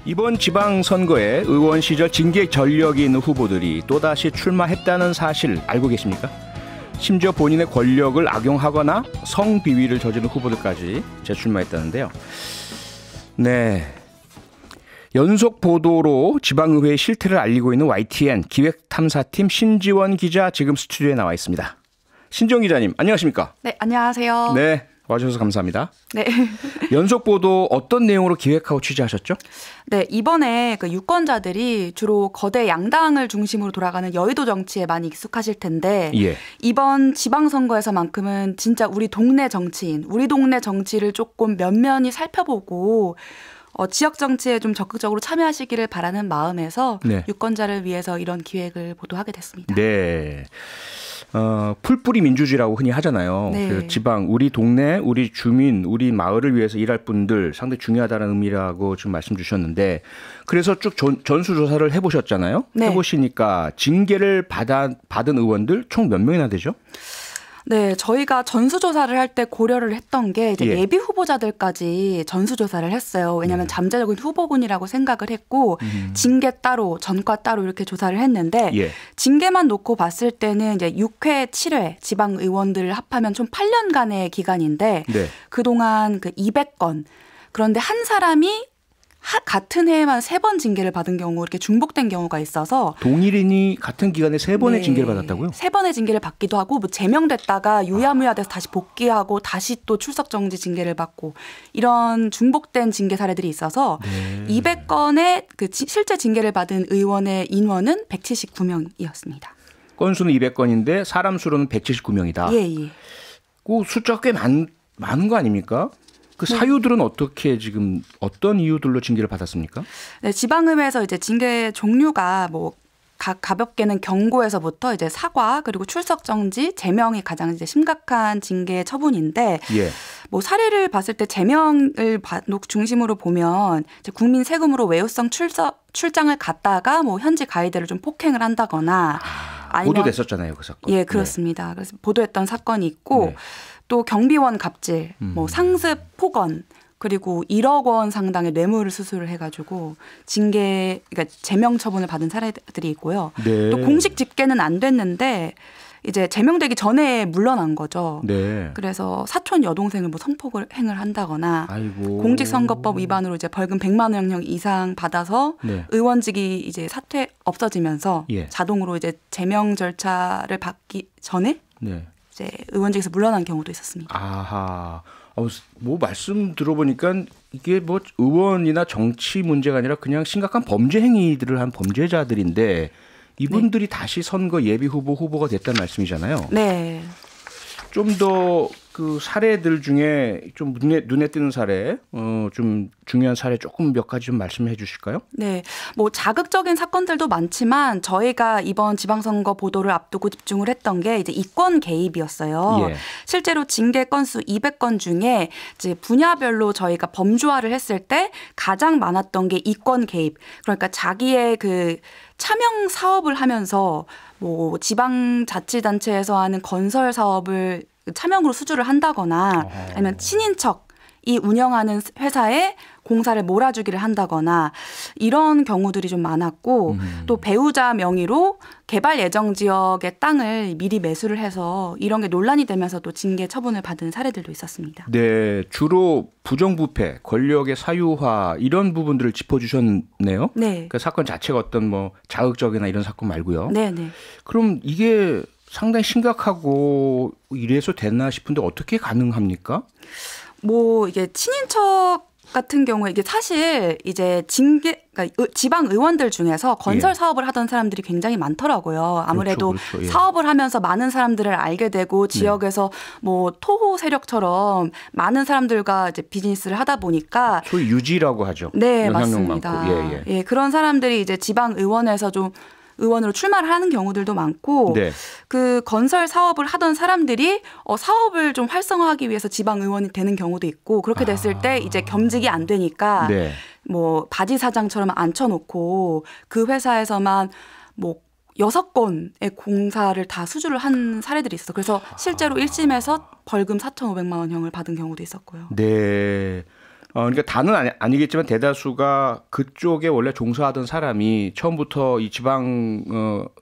이번 지방선거에 의원 시절 징계 전력이 있는 후보들이 또다시 출마했다는 사실 알고 계십니까? 심지어 본인의 권력을 악용하거나 성비위를 저지른 후보들까지 재출마했다는데요. 네, 연속 보도로 지방의회의 실태를 알리고 있는 YTN 기획탐사팀 신지원 기자 지금 스튜디오에 나와 있습니다. 신지원 기자님, 안녕하십니까? 네, 안녕하세요. 네, 와주셔서 감사합니다. 네. 연속 보도 어떤 내용으로 기획하고 취재하셨죠? 네, 이번에 그 유권자들이 주로 거대 양당을 중심으로 돌아가는 여의도 정치에 많이 익숙하실 텐데 예. 이번 지방선거에서만큼은 진짜 우리 동네 정치인, 우리 동네 정치를 조금 면면히 살펴보고 지역 정치에 좀 적극적으로 참여하시기를 바라는 마음에서 네. 유권자를 위해서 이런 기획을 보도하게 됐습니다. 네. 풀뿌리 민주주의라고 흔히 하잖아요. 네. 그 지방, 우리 동네, 우리 주민, 우리 마을을 위해서 일할 분들 상당히 중요하다는 의미라고 지금 말씀 주셨는데 그래서 쭉 전수조사를 해보셨잖아요. 네. 해보시니까 징계를 받은 의원들 총 몇 명이나 되죠? 네, 저희가 전수조사를 할 때 고려를 했던 게 이제 예비 후보자들까지 전수조사를 했어요. 왜냐하면 잠재적인 후보군이라고 생각을 했고 징계 따로, 전과 따로 이렇게 조사를 했는데 징계만 놓고 봤을 때는 이제 6회, 7회 지방 의원들을 합하면 총 8년간의 기간인데 그동안 그 200건 그런데 한 사람이 같은 해에만 3번 징계를 받은 경우 이렇게 중복된 경우가 있어서 동일인이 같은 기간에 3번의 징계를 받았다고요? 3번의 징계를 받기도 하고 뭐 제명됐다가 유야무야돼서 다시 복귀하고 다시 또 출석 정지 징계를 받고 이런 중복된 징계 사례들이 있어서 200건의 그 실제 징계를 받은 의원의 인원은 179명이었습니다. 건수는 200건인데 사람 수로는 179명이다. 예. 그 숫자가 꽤 많은 거 아닙니까? 그 사유들은 어떻게 지금 어떤 이유들로 징계를 받았습니까? 네, 지방의회에서 이제 징계 종류가 뭐 가볍게는 경고에서부터 이제 사과 그리고 출석 정지, 제명이 가장 이제 심각한 징계 처분인데 뭐 사례를 봤을 때 제명을 중심으로 보면 이제 국민 세금으로 외유성 출장을 갔다가 뭐 현지 가이드를 좀 폭행을 한다거나 보도됐었잖아요, 그 사건. 예, 그렇습니다. 그래서 보도했던 사건이 있고 또 경비원 갑질, 뭐 상습 폭언 그리고 1억 원 상당의 뇌물 수수를 해가지고 그러니까 제명 처분을 받은 사례들이 있고요. 또 공식 집계는 안 됐는데 이제 제명되기 전에 물러난 거죠. 그래서 사촌 여동생을 뭐 성폭행을 한다거나 공직선거법 위반으로 이제 벌금 100만 원형 이상 받아서 의원직이 이제 없어지면서 자동으로 이제 제명 절차를 받기 전에 이제 의원직에서 물러난 경우도 있었습니다. 아하. 뭐 말씀 들어보니까 이게 뭐 의원이나 정치 문제가 아니라 그냥 심각한 범죄 행위들을 한 범죄자들인데 이분들이 다시 선거 예비 후보가 됐다는 말씀이잖아요. 네. 좀 더 그 사례들 중에 좀 눈에 띄는 사례, 좀 중요한 사례 조금 몇 가지 좀 말씀해 주실까요? 네, 뭐 자극적인 사건들도 많지만 저희가 이번 지방선거 보도를 앞두고 집중을 했던 게 이제 이권 개입이었어요. 실제로 징계 건수 200건 중에 이제 분야별로 저희가 범주화를 했을 때 가장 많았던 게 이권 개입. 그러니까 자기의 그 차명 사업을 하면서 뭐 지방자치단체에서 하는 건설 사업을 차명으로 수주를 한다거나 아니면 친인척이 운영하는 회사에 공사를 몰아주기를 한다거나 이런 경우들이 좀 많았고 또 배우자 명의로 개발 예정 지역의 땅을 미리 매수를 해서 이런 게 논란이 되면서 또 징계 처분을 받은 사례들도 있었습니다. 네, 주로 부정부패, 권력의 사유화 이런 부분들을 짚어주셨네요. 네. 그 사건 자체가 어떤 뭐 자극적이나 이런 사건 말고요. 네. 그럼 이게 상당히 심각하고 이래서 됐나 싶은데 어떻게 가능합니까? 뭐 이게 친인척 같은 경우에 이게 사실 이제 그러니까 지방 의원들 중에서 건설 사업을 하던 사람들이 굉장히 많더라고요. 아무래도 그렇죠. 사업을 하면서 많은 사람들을 알게 되고 지역에서 뭐 토호 세력처럼 많은 사람들과 이제 비즈니스를 하다 보니까 소위 유지라고 하죠. 네, 영향력 맞습니다. 많고. 예, 그런 사람들이 이제 지방 의원에서 좀 의원으로 출마를 하는 경우들도 많고 그 건설 사업을 하던 사람들이 사업을 좀 활성화하기 위해서 지방 의원이 되는 경우도 있고 그렇게 됐을 때 이제 겸직이 안 되니까 뭐 바지 사장처럼 앉혀놓고 그 회사에서만 뭐 6건의 공사를 다 수주를 한 사례들이 있어. 그래서 실제로 1심에서 벌금 4,500만 원형을 받은 경우도 있었고요. 네. 그러니까 다는 아니겠지만 대다수가 그쪽에 원래 종사하던 사람이 처음부터 이 지방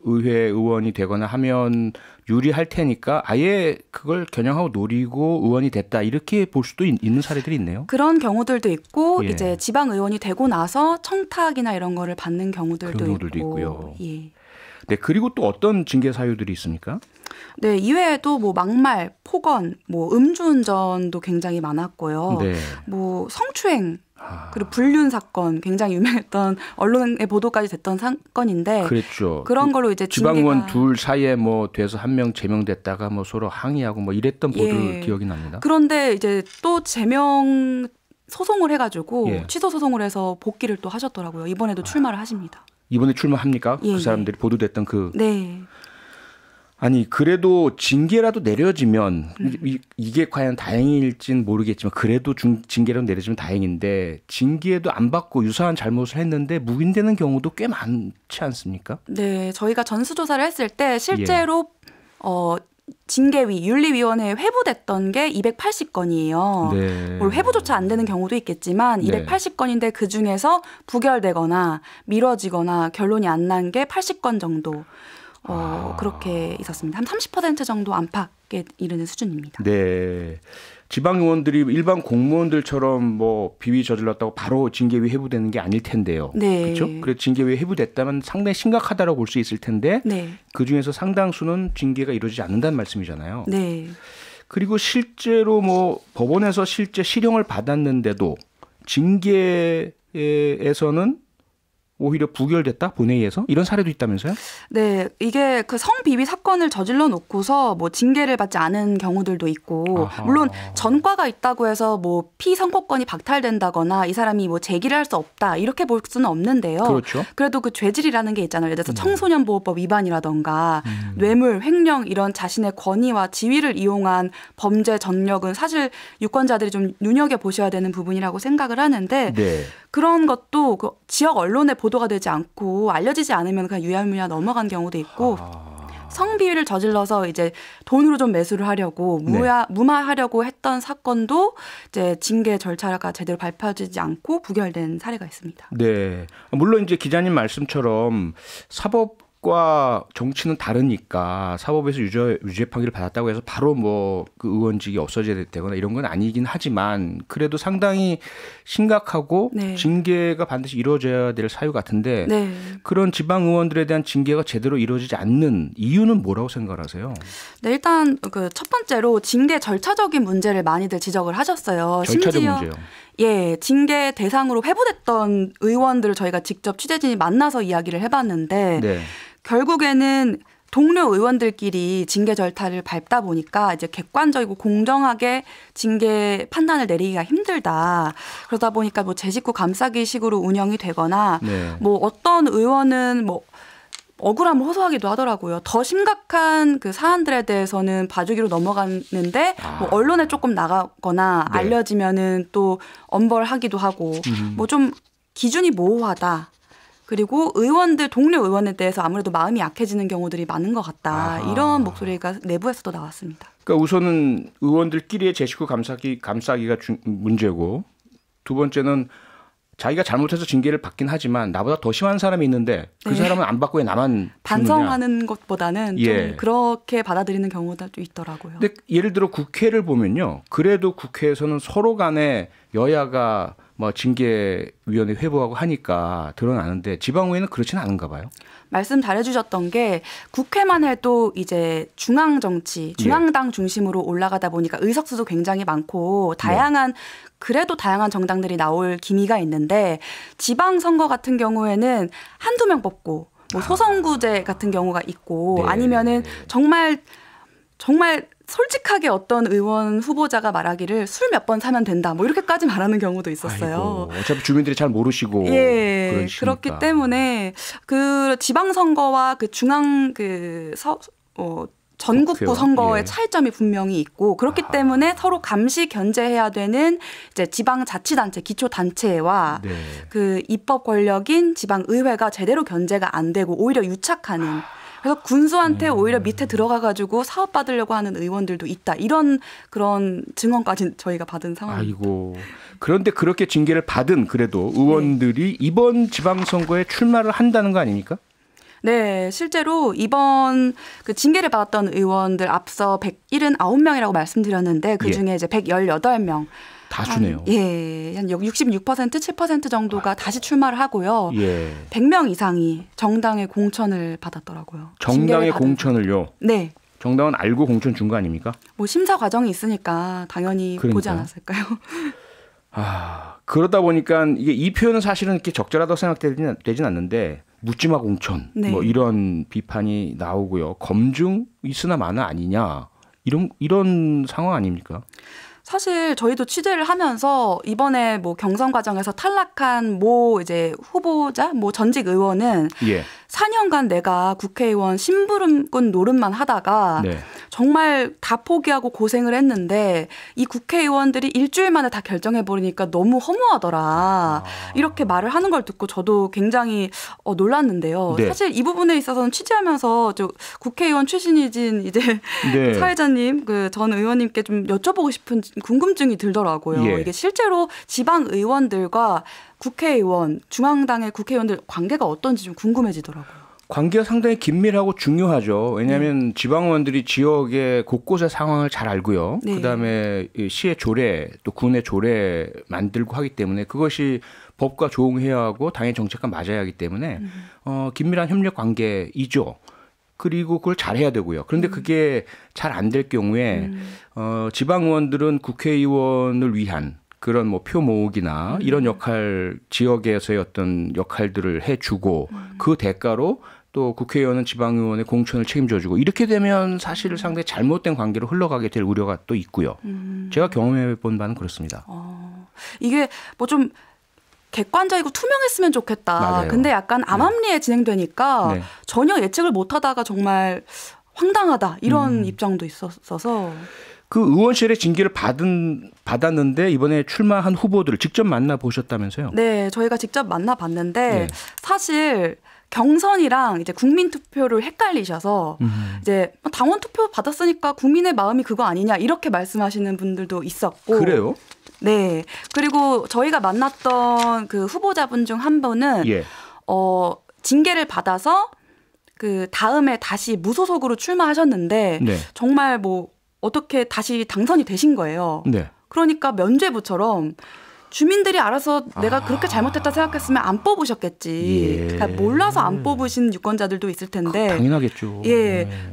의회 의원이 되거나 하면 유리할 테니까 아예 그걸 겨냥하고 노리고 의원이 됐다 이렇게 볼 수도 있는 사례들이 있네요. 그런 경우들도 있고 예. 이제 지방 의원이 되고 나서 청탁이나 이런 거를 받는 경우들도 있고요. 예. 네, 그리고 또 어떤 징계 사유들이 있습니까? 네, 이외에도 뭐 막말, 폭언, 뭐 음주운전도 굉장히 많았고요. 네. 뭐 성추행, 그리고 불륜 사건 굉장히 유명했던 언론의 보도까지 됐던 사건인데 그랬죠. 그런 걸로 이제 지방의원 둘 사이에 뭐 돼서 한 명 제명됐다가 뭐 서로 항의하고 뭐 이랬던 보도 기억이 납니다. 그런데 이제 또 제명 소송을 해가지고 취소 소송을 해서 복귀를 또 하셨더라고요. 이번에도 출마를 하십니다. 이번에 출마합니까? 그 사람들이 보도됐던 그. 네. 아니 그래도 징계라도 내려지면 이게 과연 다행일진 모르겠지만 그래도 징계라도 내려지면 다행인데 징계도 안 받고 유사한 잘못을 했는데 묵인되는 경우도 꽤 많지 않습니까? 네, 저희가 전수조사를 했을 때 실제로 징계위, 윤리위원회에 회부됐던 게 280건이에요. 네. 회부조차 안 되는 경우도 있겠지만 280건인데 그중에서 부결되거나 미뤄지거나 결론이 안 난 게 80건 정도. 그렇게 있었습니다. 한 30% 정도 안팎에 이르는 수준입니다. 네. 지방 의원들이 일반 공무원들처럼 뭐 비위 저질렀다고 바로 징계위 회부되는 게 아닐 텐데요. 네. 그렇죠? 그래서 징계위 회부됐다면 상당히 심각하다고 볼 수 있을 텐데 그중에서 상당수는 징계가 이루어지지 않는다는 말씀이잖아요. 네. 그리고 실제로 뭐 법원에서 실제 실형을 받았는데도 징계에서는 오히려 부결됐다 본회의에서 이런 사례도 있다면서요? 네, 이게 그 성비위 사건을 저질러 놓고서 뭐 징계를 받지 않은 경우들도 있고, 물론 전과가 있다고 해서 뭐 피선고권이 박탈된다거나 이 사람이 뭐 제기를 할 수 없다 이렇게 볼 수는 없는데요. 그렇죠. 그래도 그 죄질이라는 게 있잖아요. 예를 들어서 청소년보호법 위반이라던가 뇌물, 횡령 이런 자신의 권위와 지위를 이용한 범죄 전력은 사실 유권자들이 좀 눈여겨 보셔야 되는 부분이라고 생각을 하는데. 그런 것도 그 지역 언론에 보도가 되지 않고 알려지지 않으면 그냥 유야무야 넘어간 경우도 있고 성비위를 저질러서 이제 돈으로 좀 매수를 하려고 무마하려고 했던 사건도 이제 징계 절차가 제대로 밟혀지지 않고 부결된 사례가 있습니다. 네, 물론 이제 기자님 말씀처럼 사법과 정치는 다르니까 사법에서 유죄 판결을 받았다고 해서 바로 뭐 그 의원직이 없어져야 되거나 이런 건 아니긴 하지만 그래도 상당히 심각하고 징계가 반드시 이루어져야 될 사유 같은데 그런 지방 의원들에 대한 징계가 제대로 이루어지지 않는 이유는 뭐라고 생각하세요? 네, 일단 그 첫 번째로 징계 절차적인 문제를 많이들 지적을 하셨어요. 절차적 문제요. 예, 징계 대상으로 회부됐던 의원들을 저희가 직접 취재진이 만나서 이야기를 해봤는데 결국에는 동료 의원들끼리 징계 절차를 밟다 보니까 이제 객관적이고 공정하게 징계 판단을 내리기가 힘들다. 그러다 보니까 뭐 제 식구 감싸기 식으로 운영이 되거나 뭐 어떤 의원은 뭐 억울함을 호소하기도 하더라고요. 더 심각한 그 사안들에 대해서는 봐주기로 넘어갔는데 뭐 언론에 조금 나가거나 알려지면은 또 엄벌하기도 하고 뭐 좀 기준이 모호하다. 그리고 동료 의원에 대해서 아무래도 마음이 약해지는 경우들이 많은 것 같다. 이런 목소리가 내부에서도 나왔습니다. 그러니까 우선은 의원들끼리의 제 식구 감싸기가 문제고 두 번째는 자기가 잘못해서 징계를 받긴 하지만 나보다 더 심한 사람이 있는데 그 사람은 안 받고 왜 나만 반성하는 것보다는 좀 그렇게 받아들이는 경우도 있더라고요. 근데 예를 들어 국회를 보면요. 그래도 국회에서는 서로 간에 여야가 뭐 징계위원회 회부하고 하니까 드러나는데 지방의회는 그렇지는 않은가 봐요. 말씀 잘해주셨던 게 국회만 해도 이제 중앙 정치, 중앙당 중심으로 올라가다 보니까 의석수도 굉장히 많고 그래도 다양한 정당들이 나올 기미가 있는데 지방선거 같은 경우에는 한두 명 뽑고 뭐 소선구제 같은 경우가 있고 아니면은 정말 솔직하게 어떤 의원 후보자가 말하기를 술 몇 번 사면 된다. 뭐 이렇게까지 말하는 경우도 있었어요. 아이고, 어차피 주민들이 잘 모르시고. 그렇기 때문에 그 지방선거와 그 중앙 전국구 선거의 차이점이 분명히 있고 그렇기 때문에 서로 감시 견제해야 되는 이제 지방자치단체, 기초단체와 그 입법 권력인 지방의회가 제대로 견제가 안 되고 오히려 유착하는 그래서 군수한테 오히려 밑에 들어가가지고 사업 받으려고 하는 의원들도 있다. 이런 그런 증언까지 저희가 받은 상황입니다. 아이고. 그런데 그렇게 징계를 받은 그래도 의원들이 이번 지방선거에 출마를 한다는 거 아닙니까? 네, 실제로 이번 그 징계를 받았던 의원들 앞서 179명이라고 말씀드렸는데 그 중에 이제 118명. 다수네요. 한 66%, 7% 정도가 다시 출마를 하고요. 100명 이상이 정당의 공천을 받았더라고요. 정당의 공천을요? 네. 정당은 알고 공천 준 거 아닙니까? 뭐 심사 과정이 있으니까 당연히 보지 않았을까요? 그러다 보니까 이게 이 표현은 사실은 이렇게 적절하다고 생각되진 않는데 묻지마 공천 뭐 이런 비판이 나오고요. 검증 있으나 마나 아니냐 이런 상황 아닙니까? 사실 저희도 취재를 하면서 이번에 뭐 경선 과정에서 탈락한 이제 후보자 전직 의원은 4년간 내가 국회의원 심부름꾼 노릇만 하다가 정말 다 포기하고 고생을 했는데 이 국회의원들이 일주일 만에 다 결정해버리니까 너무 허무하더라. 이렇게 말을 하는 걸 듣고 저도 굉장히 놀랐는데요. 사실 이 부분에 있어서는 취재하면서 국회의원 출신이신 이제 사회자님 전 의원님께 좀 여쭤보고 싶은 궁금증이 들더라고요. 이게 실제로 지방 의원들과 국회의원, 중앙당의 국회의원들 관계가 어떤지 좀 궁금해지더라고요. 관계가 상당히 긴밀하고 중요하죠. 왜냐하면 지방의원들이 지역의 곳곳의 상황을 잘 알고요. 그다음에 시의 조례 또 군의 조례 만들고 하기 때문에 그것이 법과 조응해야 하고 당의 정책과 맞아야 하기 때문에 긴밀한 협력 관계이죠. 그리고 그걸 잘해야 되고요. 그런데 그게 잘 안 될 경우에 지방의원들은 국회의원을 위한 그런 뭐 표 모으기나 이런 역할 지역에서의 어떤 역할들을 해주고 그 대가로 또 국회의원은 지방의원의 공천을 책임져주고 이렇게 되면 사실 상당히 잘못된 관계로 흘러가게 될 우려가 또 있고요. 제가 경험해 본 바는 그렇습니다. 이게 뭐 좀 객관적이고 투명했으면 좋겠다. 맞아요. 근데 약간 암암리에 진행되니까 전혀 예측을 못하다가 정말 황당하다 이런 입장도 있었어서. 그 의원실에 징계를 받았는데 이번에 출마한 후보들을 직접 만나보셨다면서요? 네, 저희가 직접 만나봤는데 사실 경선이랑 이제 국민투표를 헷갈리셔서 이제 당원 투표 받았으니까 국민의 마음이 그거 아니냐 이렇게 말씀하시는 분들도 있었고. 그래요? 네. 그리고 저희가 만났던 그 후보자분 중 한 분은 징계를 받아서 그 다음에 다시 무소속으로 출마하셨는데 정말 뭐 어떻게 다시 당선이 되신 거예요. 그러니까 면죄부처럼 주민들이 알아서 내가 그렇게 잘못했다 생각했으면 안 뽑으셨겠지. 그러니까 몰라서 안 뽑으신 유권자들도 있을 텐데. 당연하겠죠.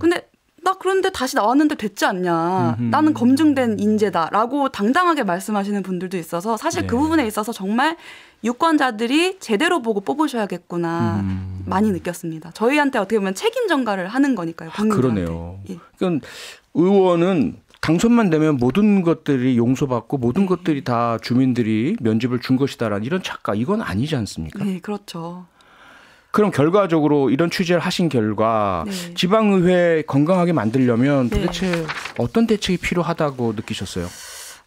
근데 나 그런데 다시 나왔는데 됐지 않냐. 나는 검증된 인재다라고 당당하게 말씀하시는 분들도 있어서 사실 그 부분에 있어서 정말 유권자들이 제대로 보고 뽑으셔야겠구나 많이 느꼈습니다. 저희한테 어떻게 보면 책임 전가를 하는 거니까요. 그러네요. 그러니까 의원은 당선만 되면 모든 것들이 용서받고 모든 것들이 다 주민들이 면집을 준 것이다라는 이런 착각 이건 아니지 않습니까? 네, 그렇죠. 그럼 결과적으로 이런 취재를 하신 결과 지방의회 건강하게 만들려면 도대체 어떤 대책이 필요하다고 느끼셨어요?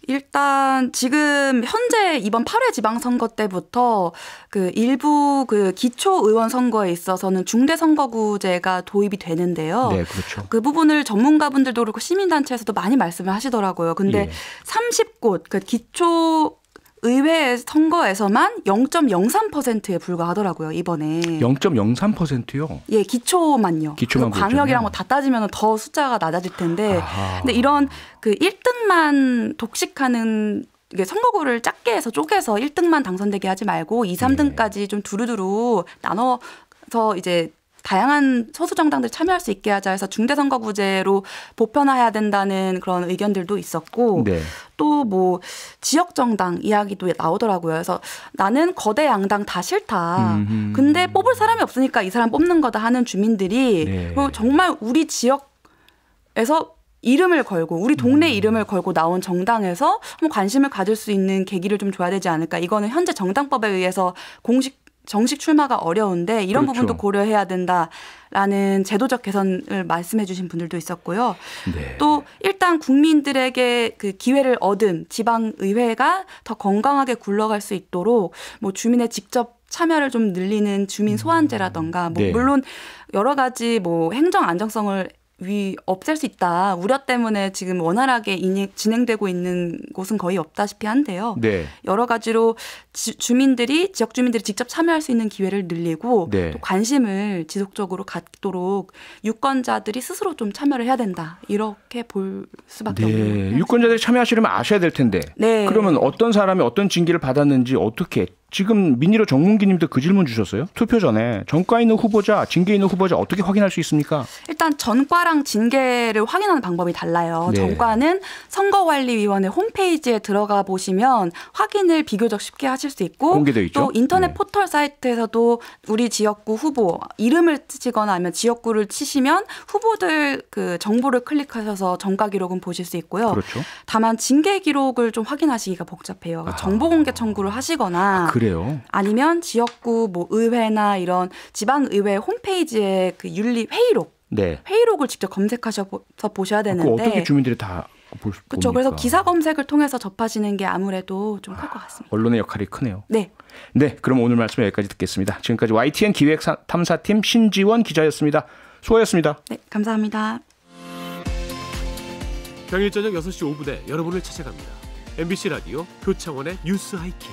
일단 지금 현재 이번 8회 지방선거 때부터 그 일부 그 기초의원 선거에 있어서는 중대선거구제가 도입이 되는데요. 네, 그렇죠. 그 부분을 전문가분들도 그렇고 시민단체에서도 많이 말씀을 하시더라고요. 근데 30곳 그 기초 의회 선거에서만 0.03%에 불과하더라고요, 이번에. 0.03%요? 예, 기초만요. 기초만 광역이랑 뭐 다 따지면 더 숫자가 낮아질 텐데. 근데 이런 그 1등만 독식하는 이게 선거구를 작게 해서 쪼개서 1등만 당선되게 하지 말고 2, 3등까지 좀 두루두루 나눠서 이제 다양한 소수 정당들 참여할 수 있게 하자 해서 중대선거구제로 보편화해야 된다는 그런 의견들도 있었고 또 뭐 지역 정당 이야기도 나오더라고요. 그래서 나는 거대 양당 다 싫다. 근데 뽑을 사람이 없으니까 이 사람 뽑는 거다 하는 주민들이 그리고 정말 우리 지역에서 이름을 걸고 우리 동네 이름을 걸고 나온 정당에서 한번 관심을 가질 수 있는 계기를 좀 줘야 되지 않을까. 이거는 현재 정당법에 의해서 정식 출마가 어려운데 이런 부분도 고려해야 된다라는 제도적 개선을 말씀해 주신 분들도 있었고요. 또 일단 국민들에게 그 기회를 얻은 지방의회가 더 건강하게 굴러갈 수 있도록 뭐 주민의 직접 참여를 좀 늘리는 주민 소환제라던가 뭐 네. 물론 여러 가지 뭐 행정 안정성을 없앨 수 있다. 우려 때문에 지금 원활하게 진행되고 있는 곳은 거의 없다시피 한데요. 네. 여러 가지로 지역 주민들이 직접 참여할 수 있는 기회를 늘리고 네. 또 관심을 지속적으로 갖도록 유권자들이 스스로 좀 참여를 해야 된다. 이렇게 볼 수밖에 없네요. 유권자들이 참여하시려면 아셔야 될 텐데. 네. 그러면 어떤 사람이 어떤 징계를 받았는지 어떻게 지금 민희로 정문기님도 그 질문 주셨어요. 투표 전에 전과 있는 후보자, 징계 있는 후보자 어떻게 확인할 수 있습니까? 일단 전과랑 징계를 확인하는 방법이 달라요. 네. 전과는 선거관리위원회 홈페이지에 들어가 보시면 확인을 비교적 쉽게 하실 수 있고 공개되어 있죠. 또 인터넷 네. 포털 사이트에서도 우리 지역구 후보 이름을 치거나 아니면 지역구를 치시면 후보들 그 정보를 클릭하셔서 전과 기록은 보실 수 있고요. 그렇죠. 다만 징계 기록을 좀 확인하시기가 복잡해요. 정보 공개 청구를 하시거나 그래요. 아니면 지역구 뭐 의회나 이런 지방의회 홈페이지에 그 윤리 회의록 네. 회의록을 직접 검색하셔서 보셔야 되는데 그 어떻게 주민들이 다 볼 수 그렇죠. 그래서 기사 검색을 통해서 접하시는 게 아무래도 좀 클 것 같습니다. 언론의 역할이 크네요. 네. 네, 그럼 오늘 말씀 여기까지 듣겠습니다. 지금까지 YTN 기획탐사팀 신지원 기자였습니다. 수고하셨습니다. 네, 감사합니다. 평일 저녁 6시 5분에 여러분을 찾아갑니다. MBC 라디오 표창원의 뉴스 하이킥.